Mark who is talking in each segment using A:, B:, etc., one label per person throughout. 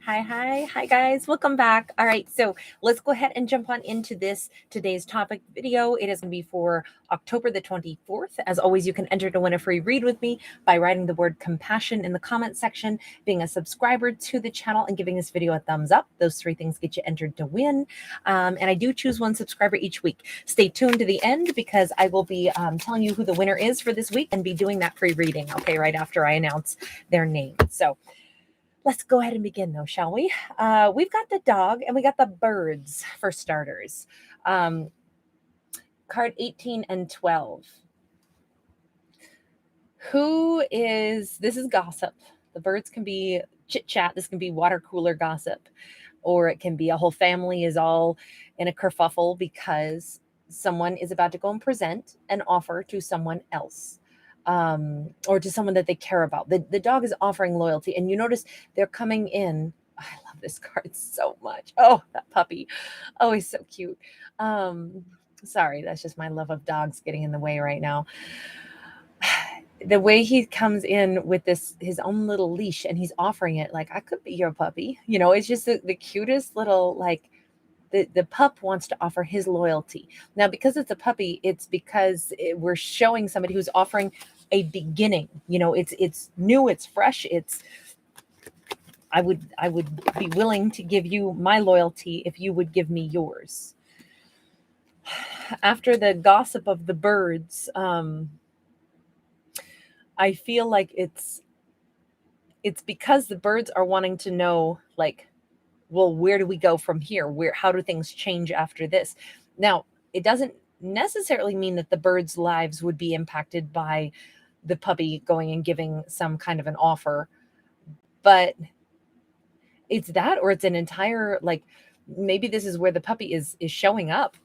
A: Hi guys, welcome back. All right, so let's go ahead and jump on into today's topic video. It is going to be for October the 24th. As always, you can enter to win a free read with me by writing the word compassion in the comment section, being a subscriber to the channel, and giving this video a thumbs up. Those three things get you entered to win. And I do choose one subscriber each week. Stay tuned to the end because I will be telling you who the winner is for this week and be doing that free reading, okay, right after I announce their name. So let's go ahead and begin though, shall we? We've got the dog and we got the birds for starters. Card 18 and 12. This is gossip. The birds can be chit chat. This can be water cooler gossip, or it can be a whole family is all in a kerfuffle because someone is about to go and present an offer to someone else. Or to someone that they care about. The dog is offering loyalty, and you notice they're coming in. I love this card so much. Oh, that puppy. Oh, he's so cute. Sorry, that's just my love of dogs getting in the way right now. The way he comes in with his own little leash, and he's offering it like, I could be your puppy. You know, it's just the cutest little, like, the pup wants to offer his loyalty. Now, because it's a puppy, it's because we're showing somebody who's offering a beginning. You know, it's new, it's fresh. I would be willing to give you my loyalty if you would give me yours. After the gossip of the birds, I feel like it's because the birds are wanting to know, like, well, where do we go from here? How do things change after this? Now, it doesn't necessarily mean that the birds' lives would be impacted by the puppy going and giving some kind of an offer, but it's that, or it's an entire, like, maybe this is where the puppy is showing up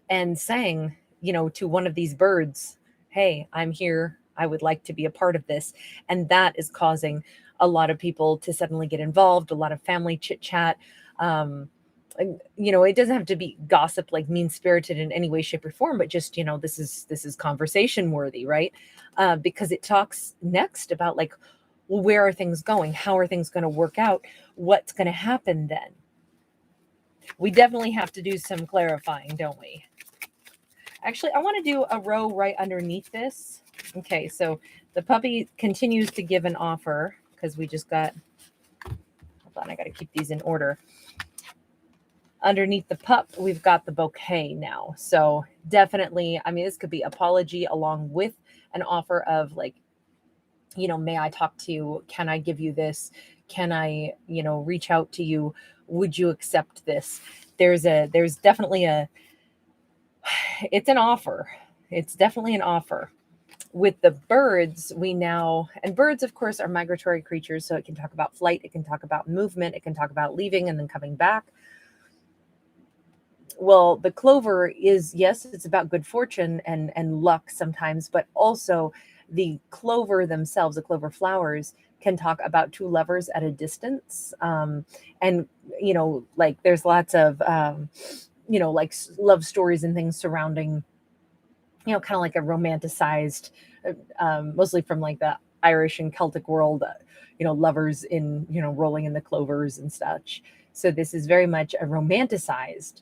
A: and saying, you know, to one of these birds, hey, I'm here. I would like to be a part of this. And that is causing a lot of people to suddenly get involved, a lot of family chit chat. You know, it doesn't have to be gossip, like mean-spirited in any way, shape, or form, but just, you know, this is conversation worthy, right? Because it talks next about, like, well, where are things going? How are things going to work out? What's going to happen then? We definitely have to do some clarifying, don't we? Actually, I want to do a row right underneath this. Okay, so the puppy continues to give an offer because we just got, hold on, I got to keep these in order. Underneath the pup, we've got the bouquet now. So definitely, I mean, this could be apology along with an offer of, like, you know, may I talk to you? Can I give you this? Can I, you know, reach out to you? Would you accept this? There's definitely it's an offer. It's definitely an offer. With the birds, and birds, of course, are migratory creatures. So it can talk about flight. It can talk about movement. It can talk about leaving and then coming back. Well, the clover is, yes, it's about good fortune and luck sometimes, but also the clover themselves, the clover flowers, can talk about two lovers at a distance. And, you know, like, there's lots of, you know, like love stories and things surrounding, you know, kind of like a romanticized, mostly from like the Irish and Celtic world, you know, lovers in, you know, rolling in the clovers and such. So this is very much a romanticized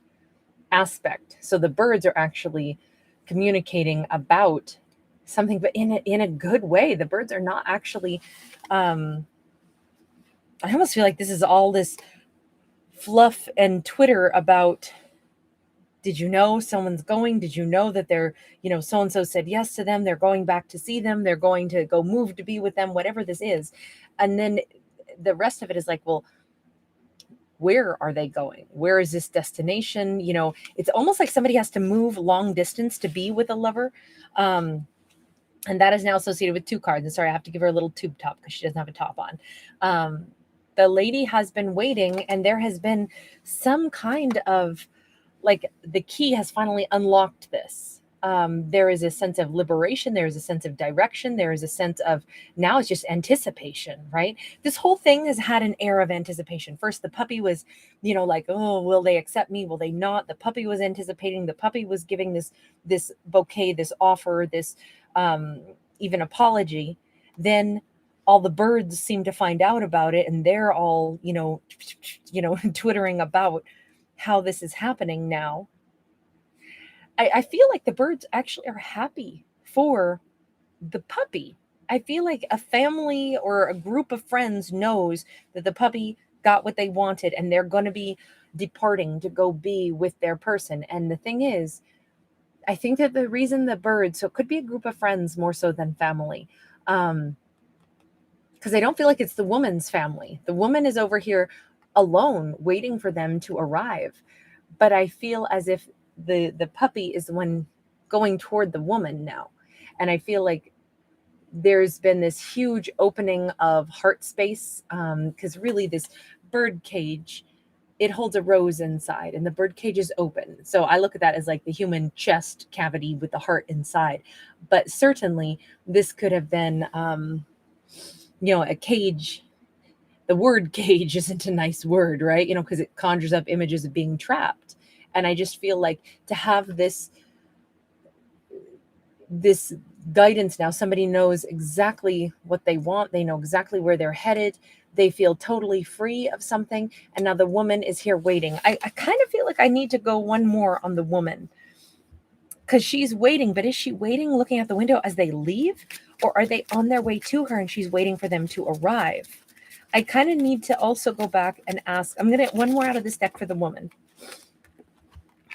A: aspect. So the birds are actually communicating about something, but in a good way. The birds are not actually, I almost feel like this is all this fluff and Twitter about, did you know someone's going? Did you know that they're, you know, so-and-so said yes to them. They're going back to see them. They're going to go move to be with them, whatever this is. And then the rest of it is like, well, where are they going? Where is this destination? You know, it's almost like somebody has to move long distance to be with a lover. And that is now associated with two cards. And sorry, I have to give her a little tube top because she doesn't have a top on. The lady has been waiting, and there has been some kind of, like, the key has finally unlocked this. There is a sense of liberation. There is a sense of direction. There is a sense of, now it's just anticipation, right? This whole thing has had an air of anticipation. First, the puppy was, you know, like, oh, will they accept me? Will they not? The puppy was anticipating. The puppy was giving this bouquet, this offer, this even apology. Then all the birds seem to find out about it, and they're all, twittering about how this is happening now. I feel like the birds actually are happy for the puppy. I feel like a family or a group of friends knows that the puppy got what they wanted, and they're going to be departing to go be with their person. And the thing is, I think that the reason the birds, so it could be a group of friends more so than family, because I don't feel like it's the woman's family. The woman is over here alone waiting for them to arrive. But I feel as if the puppy is the one going toward the woman now. And I feel like there's been this huge opening of heart space, because really this bird cage, it holds a rose inside, and the bird cage is open. So I look at that as like the human chest cavity with the heart inside. But certainly this could have been, a cage. The word cage isn't a nice word, right? Because it conjures up images of being trapped. And I just feel like to have this guidance now, somebody knows exactly what they want. They know exactly where they're headed. They feel totally free of something. And now the woman is here waiting. I kind of feel like I need to go one more on the woman, because she's waiting. But is she waiting looking out the window as they leave? Or are they on their way to her and she's waiting for them to arrive? I kind of need to also go back and ask. I'm going to get one more out of this deck for the woman.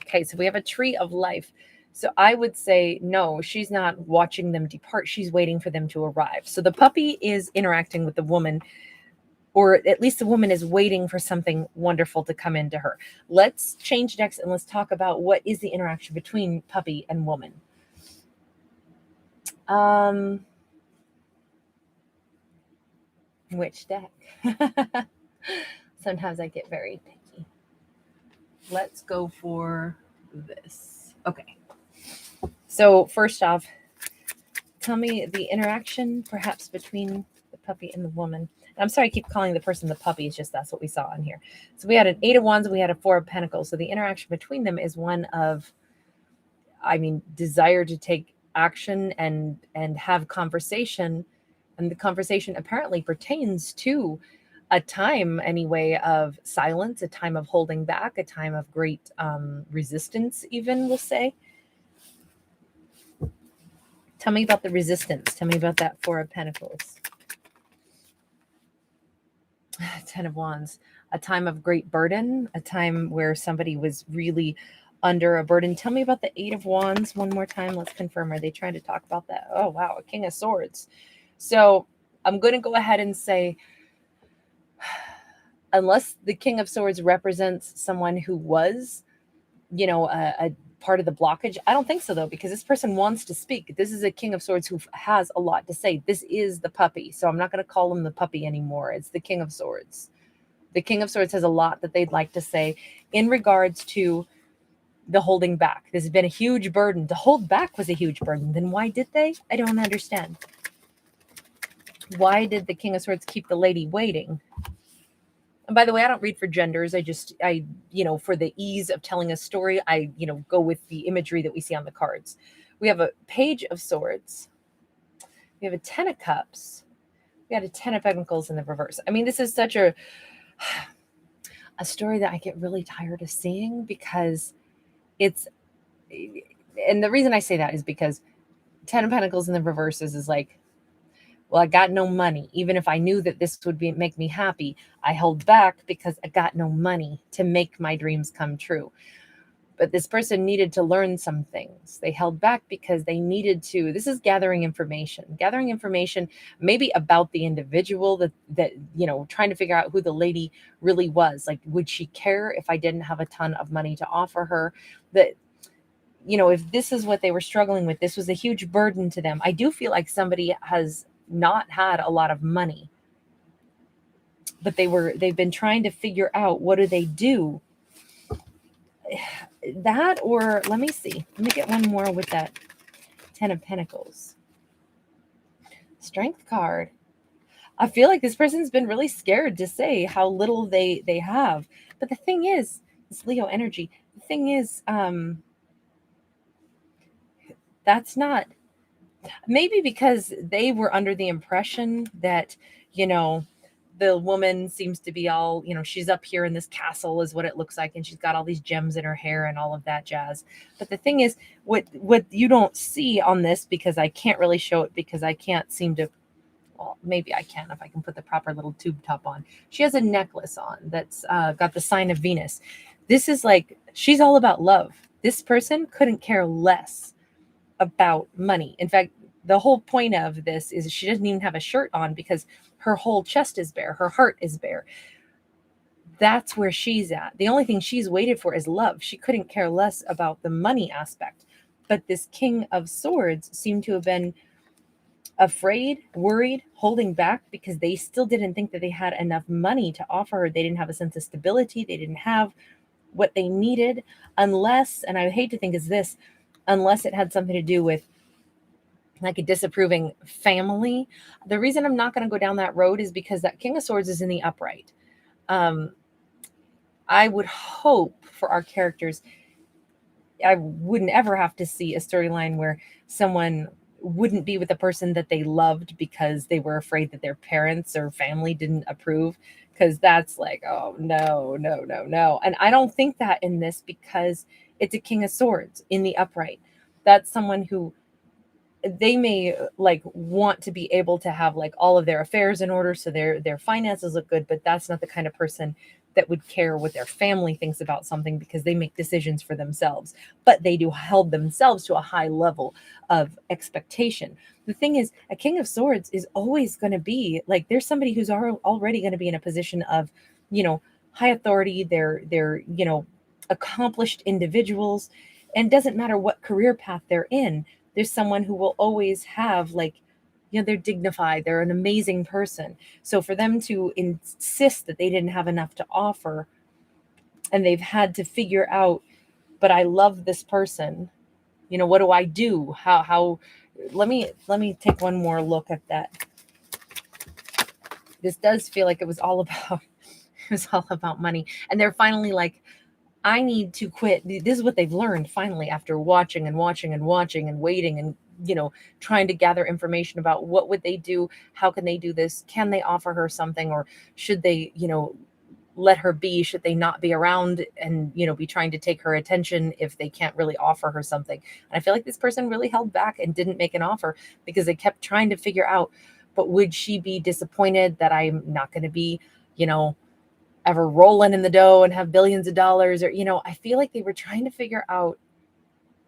A: Okay, so we have a tree of life. So I would say, no, she's not watching them depart. She's waiting for them to arrive. So the puppy is interacting with the woman, or at least the woman is waiting for something wonderful to come into her. Let's change decks and let's talk about what is the interaction between puppy and woman. Which deck? Sometimes I get very picky. Let's go for this. Okay. So first off, tell me the interaction perhaps between the puppy and the woman. And I'm sorry I keep calling the person the puppy. It's just that's what we saw in here. So we had an 8 of Wands and we had a 4 of Pentacles. So the interaction between them is one of, desire to take action and have conversation. And the conversation apparently pertains to a time anyway of silence, a time of holding back, a time of great resistance, even, we'll say. Tell me about the resistance. Tell me about that 4 of Pentacles. 10 of Wands. A time of great burden, a time where somebody was really under a burden. Tell me about the 8 of Wands one more time. Let's confirm. Are they trying to talk about that? Oh, wow. A King of Swords. So I'm going to go ahead and say, unless the King of Swords represents someone who was, a part of the blockage. I don't think so, though, because this person wants to speak. This is a King of Swords who has a lot to say. This is the puppy. So I'm not going to call him the puppy anymore. It's the King of Swords. The King of Swords has a lot that they'd like to say in regards to the holding back. This has been a huge burden. To hold back was a huge burden. Then why did they? I don't understand. Why did the King of Swords keep the lady waiting? And by the way, I don't read for genders. I for the ease of telling a story, I go with the imagery that we see on the cards. We have a Page of Swords. We have a 10 of Cups. We had a 10 of Pentacles in the reverse. This is such a story that I get really tired of seeing, because and the reason I say that is because 10 of Pentacles in the reverse is like, well, I got no money. Even if I knew that this would make me happy, I held back because I got no money to make my dreams come true. But this person needed to learn some things. They held back because they needed to. This is gathering information maybe about the individual that trying to figure out who the lady really was. Like, would she care if I didn't have a ton of money to offer her? That, if this is what they were struggling with, this was a huge burden to them. I do feel like somebody has not had a lot of money, but they've been trying to figure out, what do they do? That, or let me see. Let me get one more with that 10 of Pentacles. Strength card. I feel like this person's been really scared to say how little they have. But the thing is, this Leo energy, the thing is, that's not Maybe because they were under the impression that, you know, the woman seems to be all, you know, she's up here in this castle is what it looks like, and she's got all these gems in her hair and all of that jazz. But the thing is, what you don't see on this, because I can't really show it because I can't seem to, well, maybe I can if I can put the proper little tube top on. She has a necklace on that's got the sign of Venus. This is like, she's all about love. This person couldn't care less about money. In fact, the whole point of this is she doesn't even have a shirt on because her whole chest is bare. Her heart is bare. That's where she's at. The only thing she's waited for is love. She couldn't care less about the money aspect. But this King of Swords seemed to have been afraid, worried, holding back because they still didn't think that they had enough money to offer her. They didn't have a sense of stability. They didn't have what they needed, unless, and I hate to think is this, unless it had something to do with like a disapproving family. The reason I'm not going to go down that road is because that King of Swords is in the upright. I would hope for our characters, I wouldn't ever have to see a storyline where someone wouldn't be with a person that they loved because they were afraid that their parents or family didn't approve, because that's like, oh no, no, no, no. And I don't think that in this, because it's a King of Swords in the upright. That's someone who, they may like want to be able to have like all of their affairs in order so their finances look good, but that's not the kind of person that would care what their family thinks about something, because they make decisions for themselves, but they do hold themselves to a high level of expectation. The thing is, a King of Swords is always going to be like, there's somebody who's already going to be in a position of, you know, high authority. They're you know, accomplished individuals, and it doesn't matter what career path they're in. There's someone who will always have like, you know, they're dignified, they're an amazing person. So for them to insist that they didn't have enough to offer, and they've had to figure out, but I love this person, you know, what do I do? How let me take one more look at that. This does feel like it was all about money. And they're finally like, I need to quit. This is what they've learned finally, after watching and watching and watching and waiting and, you know, trying to gather information about what would they do, how can they do this, can they offer her something, or should they, you know, let her be, should they not be around and, you know, be trying to take her attention if they can't really offer her something. And I feel like this person really held back and didn't make an offer because they kept trying to figure out, but would she be disappointed that I'm not going to be, you know, ever rolling in the dough and have billions of dollars, or, you know, I feel like they were trying to figure out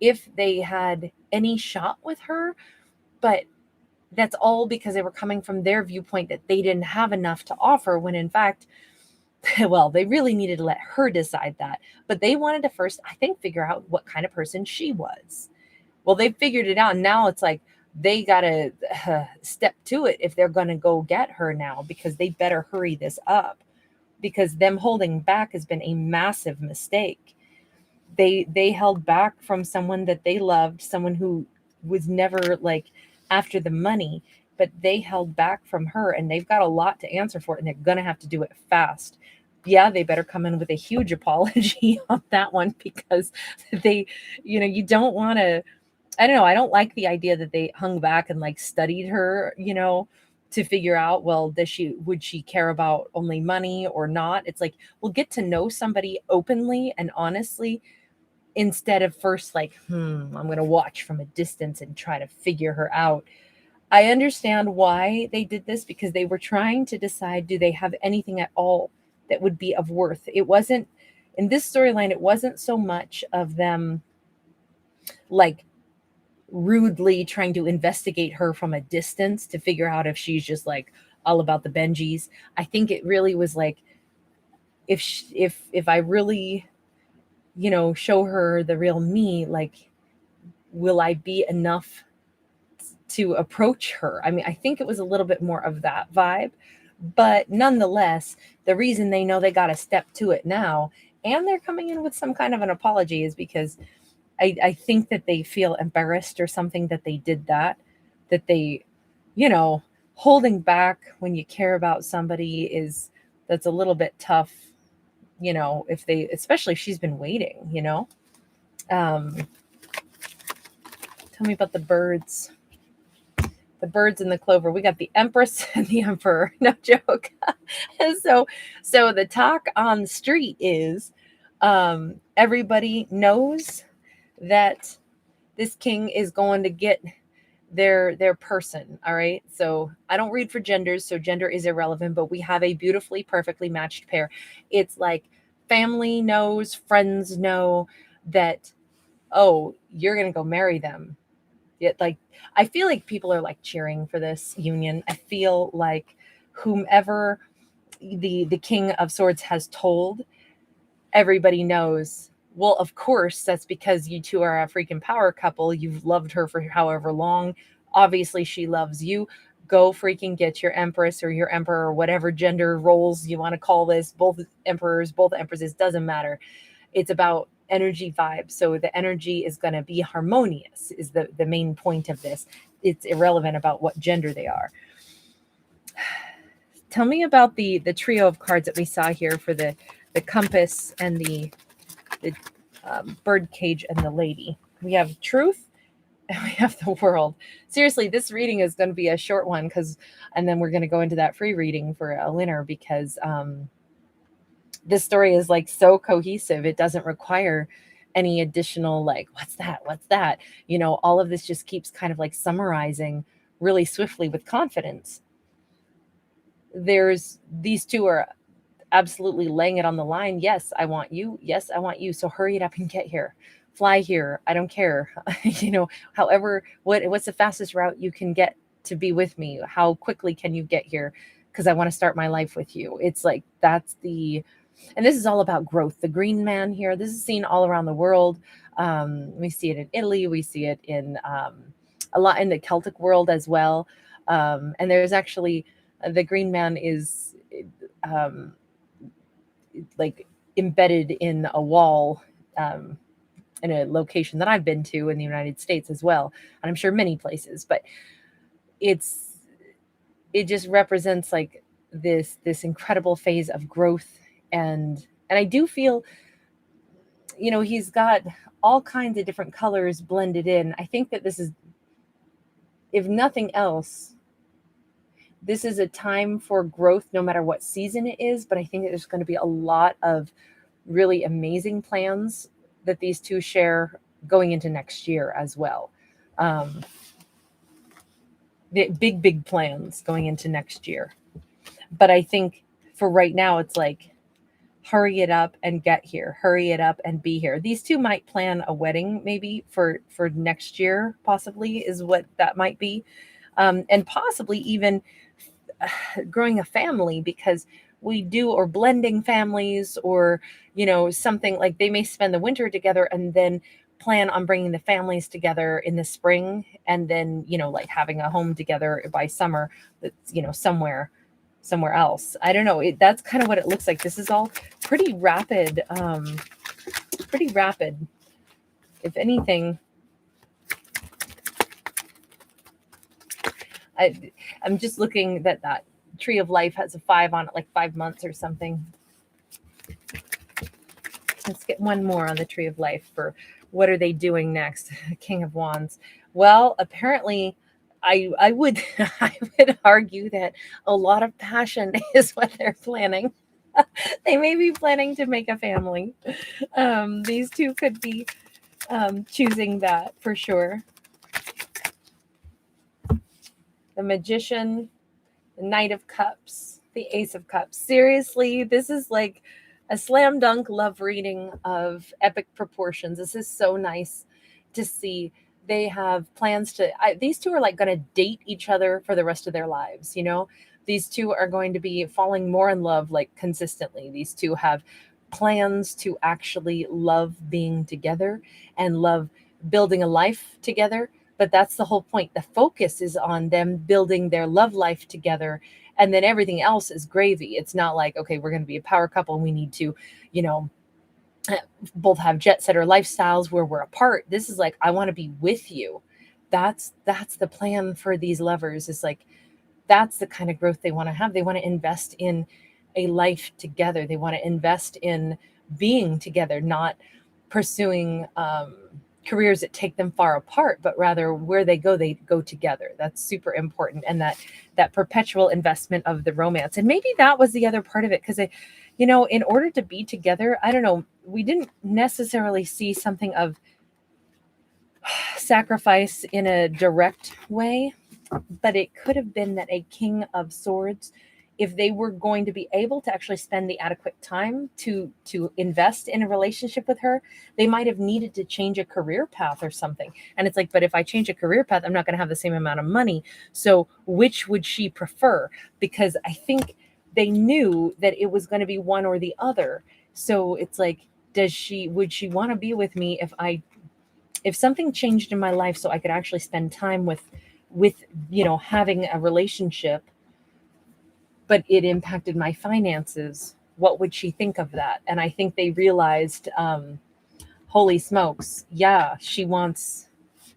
A: if they had any shot with her, but that's all because they were coming from their viewpoint that they didn't have enough to offer, when in fact, well, they really needed to let her decide that. But they wanted to first, I think, figure out what kind of person she was. Well, they figured it out. And now it's like they got to step to it if they're going to go get her now, because they better hurry this up, because them holding back has been a massive mistake. They held back from someone that they loved, someone who was never like after the money, but they held back from her, and they've got a lot to answer for, and they're going to have to do it fast. Yeah, they better come in with a huge apology on that one, because they, you know, you don't want to, I don't know, I don't like the idea that they hung back and like studied her, you know, to figure out, well, would she care about only money or not? It's like, we'll get to know somebody openly and honestly, instead of first like, I'm going to watch from a distance and try to figure her out. I understand why they did this, because they were trying to decide, do they have anything at all that would be of worth? It wasn't, in this storyline, it wasn't so much of them like rudely trying to investigate her from a distance to figure out if she's just like all about the Benjis. I think it really was like, if I really, you know, show her the real me, like, will I be enough to approach her? I mean, I think it was a little bit more of that vibe, but nonetheless, the reason they know they got to step to it now, and they're coming in with some kind of an apology, is because I think that they feel embarrassed or something that they did that they, you know, holding back when you care about somebody that's a little bit tough, you know, if they, especially if she's been waiting, you know. Tell me about the birds. the birds and the clover. We got the Empress and the Emperor. No joke. so the talk on the street is everybody knows that this king is going to get their person. All right. So I don't read for genders, so gender is irrelevant, but we have a beautifully, perfectly matched pair. It's like family knows, friends know that, oh, you're going to go marry them. Like, I feel like people are like cheering for this union. I feel like whomever the King of Swords has told, everybody knows, well, of course, that's because you two are a freaking power couple. You've loved her for however long. Obviously, she loves you. Go freaking get your Empress or your Emperor or whatever gender roles you want to call this. Both emperors, both empresses, doesn't matter. It's about energy vibes. So the energy is going to be harmonious is the main point of this. It's irrelevant about what gender they are. Tell me about the trio of cards that we saw here for the compass and the bird cage and the lady. We have truth and we have the world. Seriously, this reading is going to be a short one and then we're going to go into that free reading for a winner because this story is like so cohesive. It doesn't require any additional like, what's that? You know, all of this just keeps kind of like summarizing really swiftly with confidence. These two are absolutely laying it on the line. Yes, I want you. Yes, I want you. So hurry it up and get here. Fly here. I don't care. You know, however, what's the fastest route you can get to be with me? How quickly can you get here? Because I want to start my life with you. It's like, and this is all about growth. The green man here, this is seen all around the world. We see it in Italy. We see it in a lot in the Celtic world as well. And there's actually, the green man is like embedded in a wall in a location that I've been to in the United States as well. And I'm sure many places, but it just represents like this incredible phase of growth. And I do feel, you know, he's got all kinds of different colors blended in. I think that this is, if nothing else, this is a time for growth no matter what season it is. But I think that there's going to be a lot of really amazing plans that these two share going into next year as well. The big plans going into next year. But I think for right now, it's like, hurry it up and get here. Hurry it up and be here. These two might plan a wedding maybe for next year, possibly is what that might be. And possibly even growing a family, because or blending families, or, you know, something like they may spend the winter together and then plan on bringing the families together in the spring, and then, you know, like having a home together by summer that's, you know, somewhere else. I don't know. That's kind of what it looks like. This is all pretty rapid. If anything, I'm just looking that Tree of Life has a 5 on it, like 5 months or something. Let's get one more on the Tree of Life for what are they doing next? King of Wands. Well, apparently I would argue that a lot of passion is what they're planning. They may be planning to make a family. These two could be choosing that for sure. The Magician, the Knight of Cups, the Ace of Cups. Seriously, this is like a slam dunk love reading of epic proportions. This is so nice to see. They have plans these two are like going to date each other for the rest of their lives. You know, these two are going to be falling more in love like consistently. These two have plans to actually love being together and love building a life together. But that's the whole point. The focus is on them building their love life together. And then everything else is gravy. It's not like, okay, we're going to be a power couple and we need to, you know, both have jet setter lifestyles where we're apart. This is like, I want to be with you. That's the plan for these lovers. Is like, that's the kind of growth they want to have. They want to invest in a life together. They want to invest in being together, not pursuing careers that take them far apart, but rather where they go together. That's super important. And that perpetual investment of the romance. And maybe that was the other part of it, because in order to be together, I don't know, we didn't necessarily see something of sacrifice in a direct way, but it could have been that a King of Swords, if they were going to be able to actually spend the adequate time to invest in a relationship with her, they might have needed to change a career path or something. And it's like, but if I change a career path, I'm not going to have the same amount of money. So which would she prefer? Because I think they knew that it was going to be one or the other. So it's like, would she want to be with me if something changed in my life so I could actually spend time with having a relationship, but it impacted my finances? What would she think of that? And I think they realized, holy smokes, yeah, she wants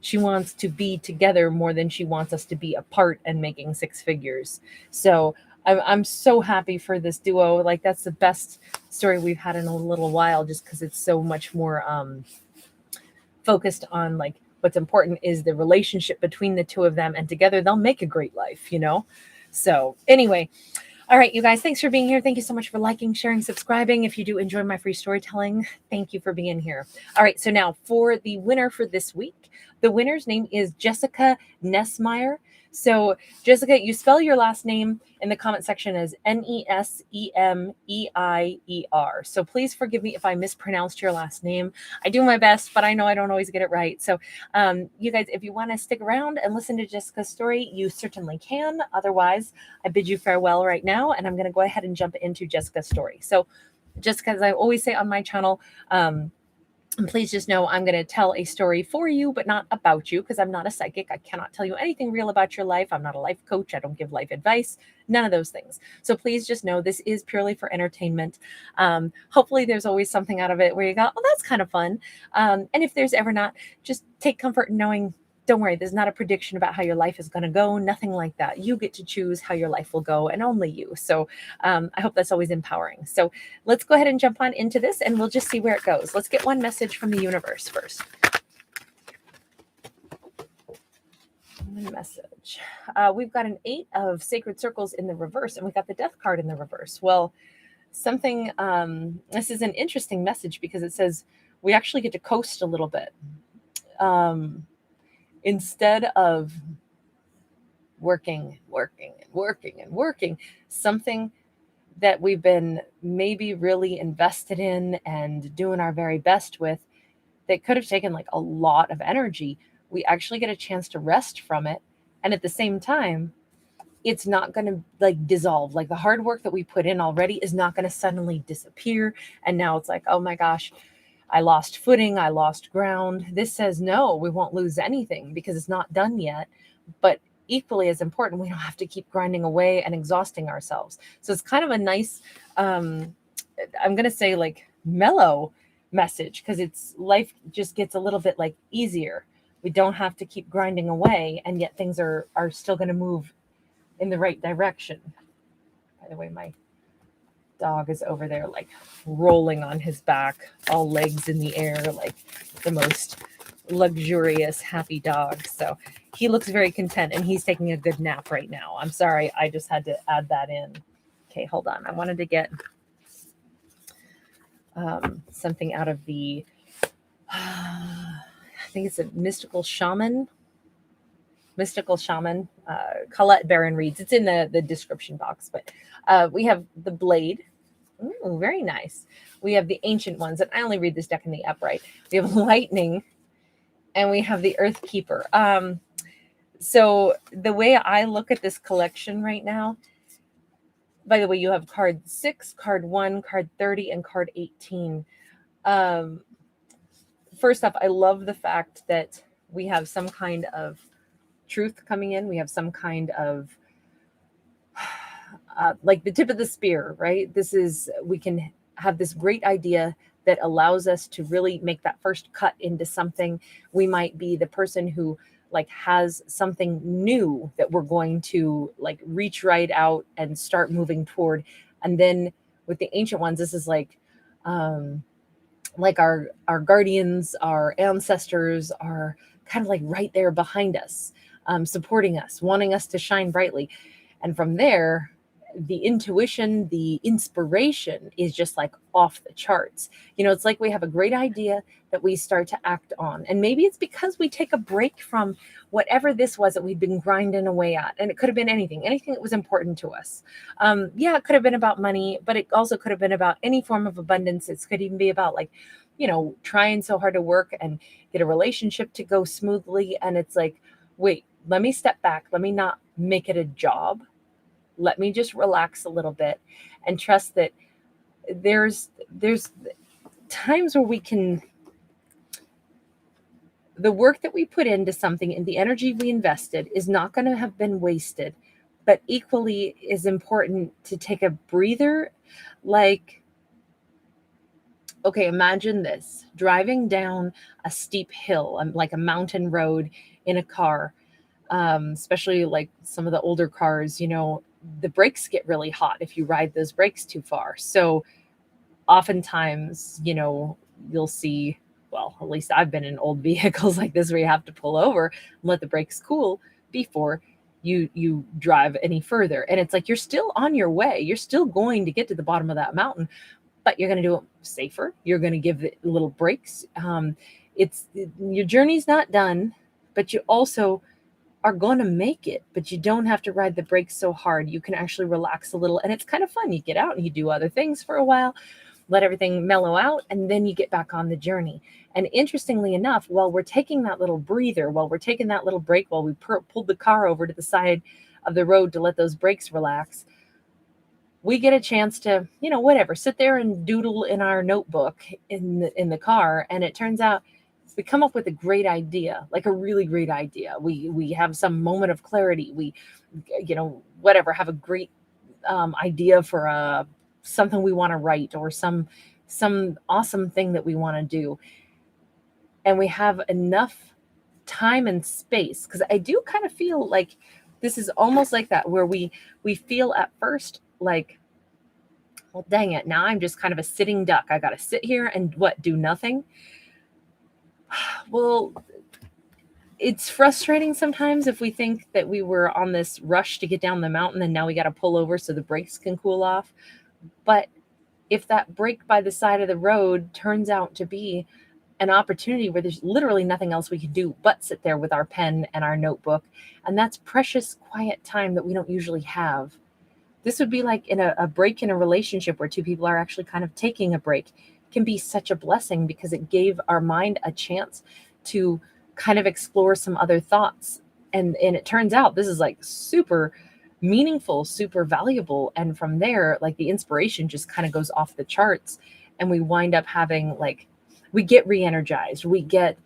A: to be together more than she wants us to be apart and making six figures. So I'm so happy for this duo. Like, that's the best story we've had in a little while, just because it's so much more focused on, like, what's important is the relationship between the two of them, and together they'll make a great life, So anyway, all right, you guys, thanks for being here. Thank you so much for liking, sharing, subscribing. If you do enjoy my free storytelling, thank you for being here. All right, so now for the winner for this week, the winner's name is Jessica Nesmeyer. So Jessica, you spell your last name in the comment section as Nesemeier. So please forgive me if I mispronounced your last name. I do my best, but I know I don't always get it right. So you guys, if you want to stick around and listen to Jessica's story, you certainly can. Otherwise, I bid you farewell right now, and I'm going to go ahead and jump into Jessica's story. So Jessica, as I always say on my channel, and please just know I'm going to tell a story for you, but not about you, because I'm not a psychic. I cannot tell you anything real about your life. I'm not a life coach. I don't give life advice. None of those things. So please just know this is purely for entertainment. Hopefully there's always something out of it where you go, oh, that's kind of fun. And if there's ever not, just take comfort in knowing, don't worry, there's not a prediction about how your life is going to go. Nothing like that. You get to choose how your life will go, and only you. So I hope that's always empowering. So let's go ahead and jump on into this, and we'll just see where it goes. Let's get one message from the universe first. One message. We've got an 8 of sacred circles in the reverse, and we got the death card in the reverse. Well, this is an interesting message, because it says we actually get to coast a little bit. Instead of working, something that we've been maybe really invested in and doing our very best with, that could have taken like a lot of energy, we actually get a chance to rest from it. And at the same time, it's not going to like dissolve. Like, the hard work that we put in already is not going to suddenly disappear. And now it's like, oh my gosh, I lost footing, I lost ground. This says, no, we won't lose anything, because it's not done yet. But equally as important, we don't have to keep grinding away and exhausting ourselves. So it's kind of a nice, I'm going to say, like, mellow message, because it's life just gets a little bit like easier. We don't have to keep grinding away, and yet things are still going to move in the right direction. By the way, my dog is over there, like, rolling on his back, all legs in the air, like the most luxurious, happy dog. So he looks very content, and he's taking a good nap right now. I'm sorry, I just had to add that in. Okay, hold on. I wanted to get something out of the, I think it's a mystical shaman, Colette Barron-Reid. It's in the description box, but we have the blade. Ooh, very nice. We have the ancient ones, and I only read this deck in the upright. We have lightning, and we have the earth keeper. So the way I look at this collection right now, by the way, you have card 6, card 1, card 30, and card 18. First off, I love the fact that we have some kind of truth coming in. We have some kind of like the tip of the spear, right? We can have this great idea that allows us to really make that first cut into something. We might be the person who like has something new that we're going to like reach right out and start moving toward. And then with the ancient ones, this is like like our guardians, our ancestors are kind of like right there behind us, supporting us, wanting us to shine brightly. And from there, the intuition, the inspiration is just like off the charts. You know, it's like we have a great idea that we start to act on. And maybe it's because we take a break from whatever this was that we've been grinding away at. And it could have been anything that was important to us. Yeah, it could have been about money, but it also could have been about any form of abundance. It could even be about like, you know, trying so hard to work and get a relationship to go smoothly. And it's like, wait, let me step back. Let me not make it a job. Let me just relax a little bit and trust that there's times where we can, the work that we put into something and the energy we invested is not going to have been wasted, but equally is important to take a breather. Like, okay, imagine this, driving down a steep hill, like a mountain road in a car, especially like some of the older cars, you know, the brakes get really hot if you ride those brakes too far. So oftentimes, you know, you'll see, well, at least I've been in old vehicles like this where you have to pull over and let the brakes cool before you drive any further. And it's like you're still on your way. You're still going to get to the bottom of that mountain, but you're going to do it safer. You're going to give it little breaks. Your journey's not done, but you also are going to make it, but you don't have to ride the brakes so hard. You can actually relax a little, and it's kind of fun. You get out and you do other things for a while, let everything mellow out, and then you get back on the journey. And interestingly enough, while we're taking that little breather, while we're taking that little break, while we pulled the car over to the side of the road to let those brakes relax, we get a chance to, you know, whatever, sit there and doodle in our notebook in the car. And it turns out we come up with a great idea, like a really great idea. We have some moment of clarity. We, you know, whatever, have a great idea for something we want to write or some awesome thing that we want to do. And we have enough time and space, because I do kind of feel like this is almost like that, where we feel at first like, well, dang it, now I'm just kind of a sitting duck. I got to sit here and do nothing. Well, it's frustrating sometimes if we think that we were on this rush to get down the mountain and now we got to pull over so the brakes can cool off. But if that break by the side of the road turns out to be an opportunity where there's literally nothing else we can do but sit there with our pen and our notebook, and that's precious quiet time that we don't usually have. This would be like in a break in a relationship where two people are actually kind of taking a break. It can be such a blessing because it gave our mind a chance to kind of explore some other thoughts. And it turns out this is like super meaningful, super valuable. And from there, like the inspiration just kind of goes off the charts, and we wind up having like, we get re-energized. We get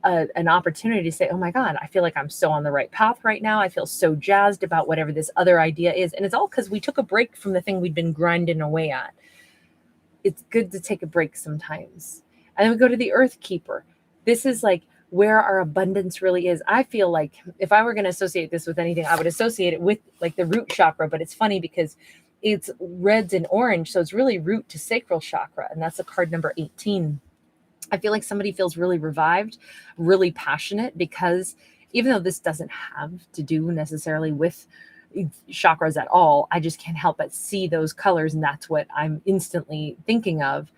A: an opportunity to say, oh my God, I feel like I'm so on the right path right now. I feel so jazzed about whatever this other idea is. And it's all because we took a break from the thing we'd been grinding away at. It's good to take a break sometimes. And then we go to the Earth Keeper. This is like where our abundance really is. I feel like if I were going to associate this with anything, I would associate it with like the root chakra, but it's funny because it's reds and orange. So it's really root to sacral chakra. And that's a card number 18. I feel like somebody feels really revived, really passionate, because even though this doesn't have to do necessarily with chakras at all, I just can't help but see those colors, and that's what I'm instantly thinking of.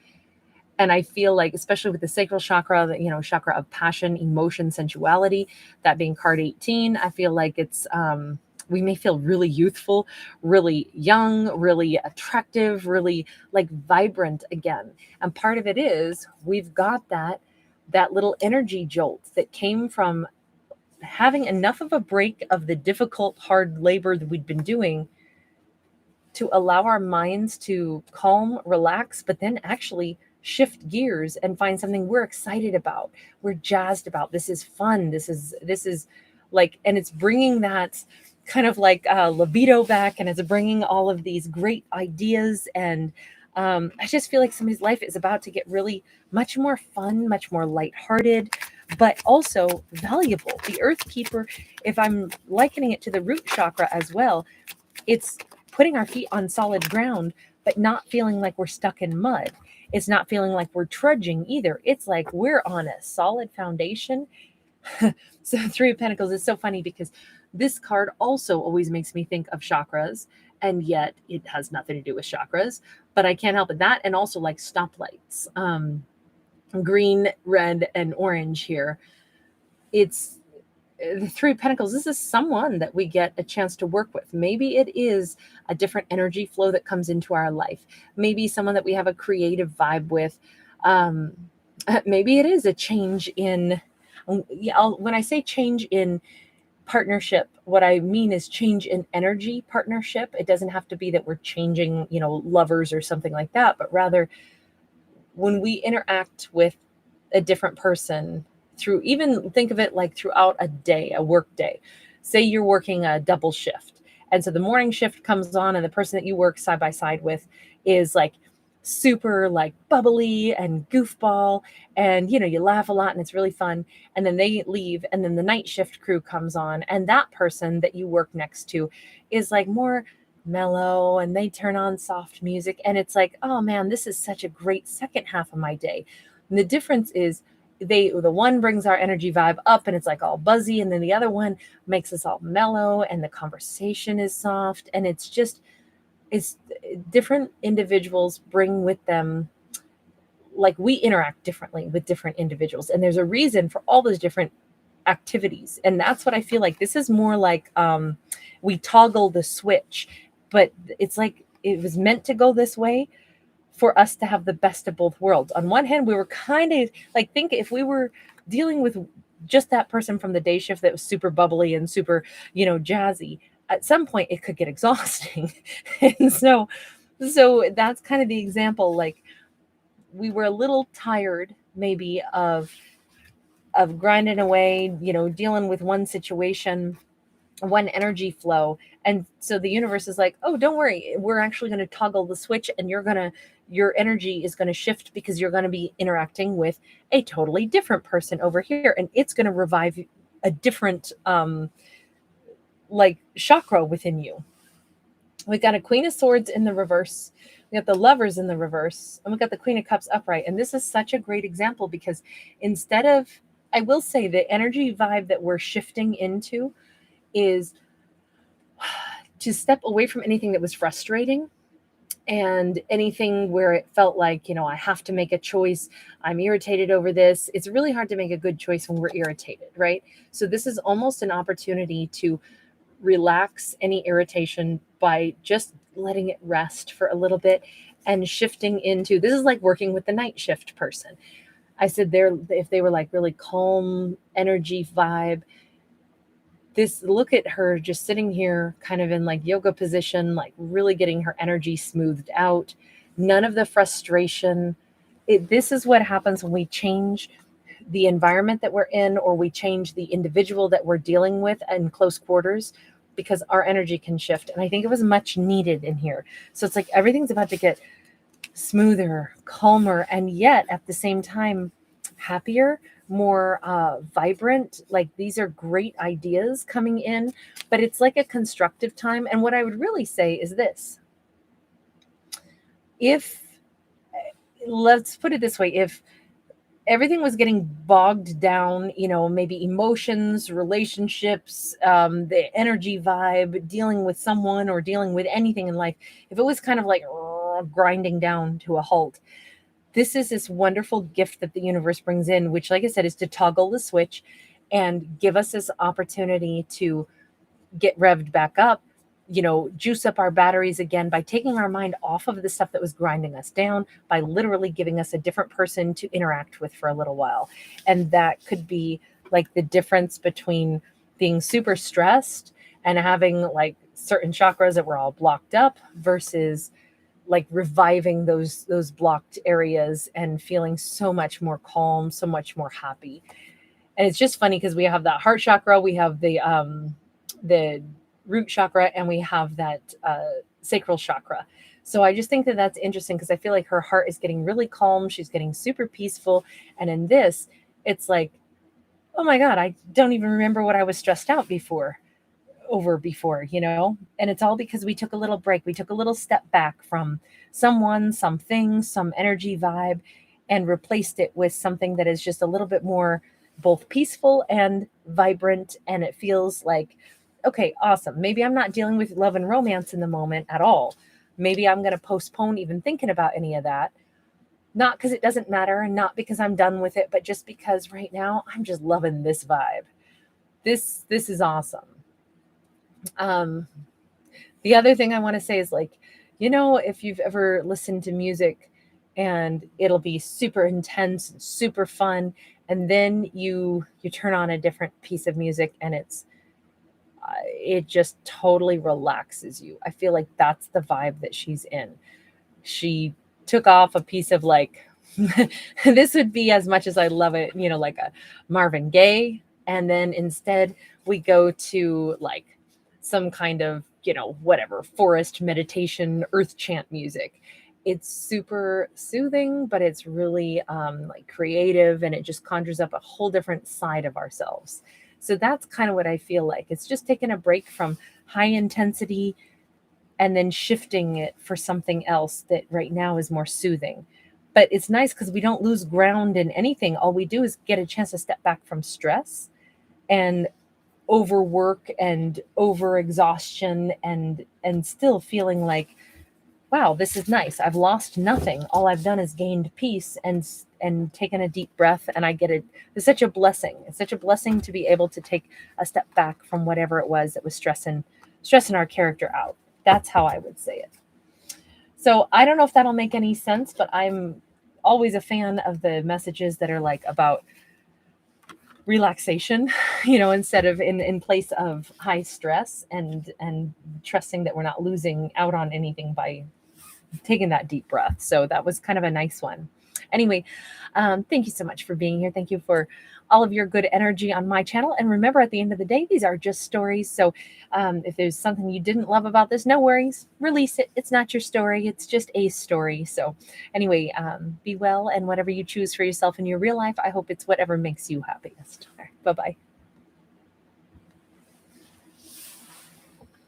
A: And I feel like, especially with the sacral chakra, you know, chakra of passion, emotion, sensuality, that being card 18, I feel like it's we may feel really youthful, really young, really attractive, really like vibrant again. And part of it is we've got that little energy jolt that came from having enough of a break of the difficult, hard labor that we'd been doing to allow our minds to calm, relax, but then actually shift gears and find something we're excited about, we're jazzed about. This is fun. This is like, and it's bringing that kind of like libido back, and it's bringing all of these great ideas. And I just feel like somebody's life is about to get really much more fun, much more lighthearted, but also valuable. The Earth Keeper, if I'm likening it to the root chakra as well, it's putting our feet on solid ground, but not feeling like we're stuck in mud. It's not feeling like we're trudging either. It's like we're on a solid foundation. So Three of Pentacles is so funny because this card also always makes me think of chakras, and yet it has nothing to do with chakras, but I can't help it. That and also like stoplights, green, red, and orange here. It's the Three of Pentacles. This is someone that we get a chance to work with. Maybe it is a different energy flow that comes into our life. Maybe someone that we have a creative vibe with. Maybe it is a change in, when I say change in partnership, what I mean is change in energy partnership. It doesn't have to be that we're changing, lovers or something like that, but rather when we interact with a different person through, even think of it like throughout a day, a work day. Say you're working a double shift. And so the morning shift comes on and the person that you work side by side with is like super like bubbly and goofball, and you laugh a lot and it's really fun, and then they leave, and then the night shift crew comes on, and that person that you work next to is like more mellow, and they turn on soft music, and it's like, oh man, this is such a great second half of my day. And the difference is the one brings our energy vibe up and it's like all buzzy, and then the other one makes us all mellow and the conversation is soft, and it's different individuals bring with them, like we interact differently with different individuals, and there's a reason for all those different activities. And that's what I feel like this is more like, we toggle the switch, but it's like it was meant to go this way for us to have the best of both worlds. On one hand, we were kind of like, think if we were dealing with just that person from the day shift that was super bubbly and super, jazzy, at some point it could get exhausting. And so that's kind of the example. Like we were a little tired maybe of grinding away, dealing with one situation, one energy flow. And so the universe is like, oh, don't worry, we're actually going to toggle the switch, and your energy is going to shift because you're going to be interacting with a totally different person over here, and it's going to revive a different like chakra within you. We've got a Queen of Swords in the reverse, we got the Lovers in the reverse, and we got the Queen of Cups upright. And this is such a great example because instead of, I will say, the energy vibe that we're shifting into is to step away from anything that was frustrating and anything where it felt like, I have to make a choice. I'm irritated over this. It's really hard to make a good choice when we're irritated, right? So this is almost an opportunity to relax any irritation by just letting it rest for a little bit and shifting into, this is like working with the night shift person. I said if they were like really calm energy vibe, this, look at her just sitting here kind of in like yoga position, like really getting her energy smoothed out. None of the frustration. This is what happens when we change the environment that we're in, or we change the individual that we're dealing with in close quarters, because our energy can shift. And I think it was much needed in here. So it's like everything's about to get smoother, calmer, and yet at the same time happier, more vibrant. Like these are great ideas coming in, but it's like a constructive time. And what I would really say is this: let's put it this way, if everything was getting bogged down, maybe emotions, relationships, the energy vibe, dealing with someone or dealing with anything in life, if it was kind of like grinding down to a halt, this is this wonderful gift that the universe brings in, which, like I said, is to toggle the switch and give us this opportunity to get revved back up, juice up our batteries again by taking our mind off of the stuff that was grinding us down, by literally giving us a different person to interact with for a little while. And that could be like the difference between being super stressed and having like certain chakras that were all blocked up versus like reviving those blocked areas and feeling so much more calm, so much more happy. And it's just funny because we have that heart chakra, we have the root chakra, and we have that sacral chakra. So I just think that that's interesting because I feel like her heart is getting really calm. She's getting super peaceful. And in this, it's like, oh my God, I don't even remember what I was stressed out before. over before, you know? And it's all because we took a little break. We took a little step back from someone, something, some energy vibe, and replaced it with something that is just a little bit more both peaceful and vibrant. And it feels like, okay, awesome. Maybe I'm not dealing with love and romance in the moment at all. Maybe I'm going to postpone even thinking about any of that. Not because it doesn't matter and not because I'm done with it, but just because right now I'm just loving this vibe. This is awesome. The other thing I want to say is, like, you know, if you've ever listened to music and it'll be super intense and super fun, and then you turn on a different piece of music and it just totally relaxes you. I feel like that's the vibe that she's in. She took off a piece of, like, this would be, as much as I love it, you know, like a Marvin Gaye, and then instead we go to like some kind of, you know, whatever, forest meditation, earth chant music. It's super soothing, but it's really like creative, and it just conjures up a whole different side of ourselves. So that's kind of what I feel like. It's just taking a break from high intensity and then shifting it for something else that right now is more soothing. But it's nice because we don't lose ground in anything. All we do is get a chance to step back from stress and overwork and overexhaustion, and still feeling like, wow, this is nice. I've lost nothing. All I've done is gained peace and taken a deep breath, and I get it. It's such a blessing. It's such a blessing to be able to take a step back from whatever it was that was stressing our character out. That's how I would say it. So I don't know if that'll make any sense, but I'm always a fan of the messages that are like about relaxation, you know, instead of in place of high stress, and trusting that we're not losing out on anything by taking that deep breath. So that was kind of a nice one. Anyway, thank you so much for being here. Thank you for all of your good energy on my channel. And remember, at the end of the day, these are just stories. So if there's something you didn't love about this, no worries, release it. It's not your story. It's just a story. So anyway, be well, and whatever you choose for yourself in your real life, I hope it's whatever makes you happiest. Bye-bye.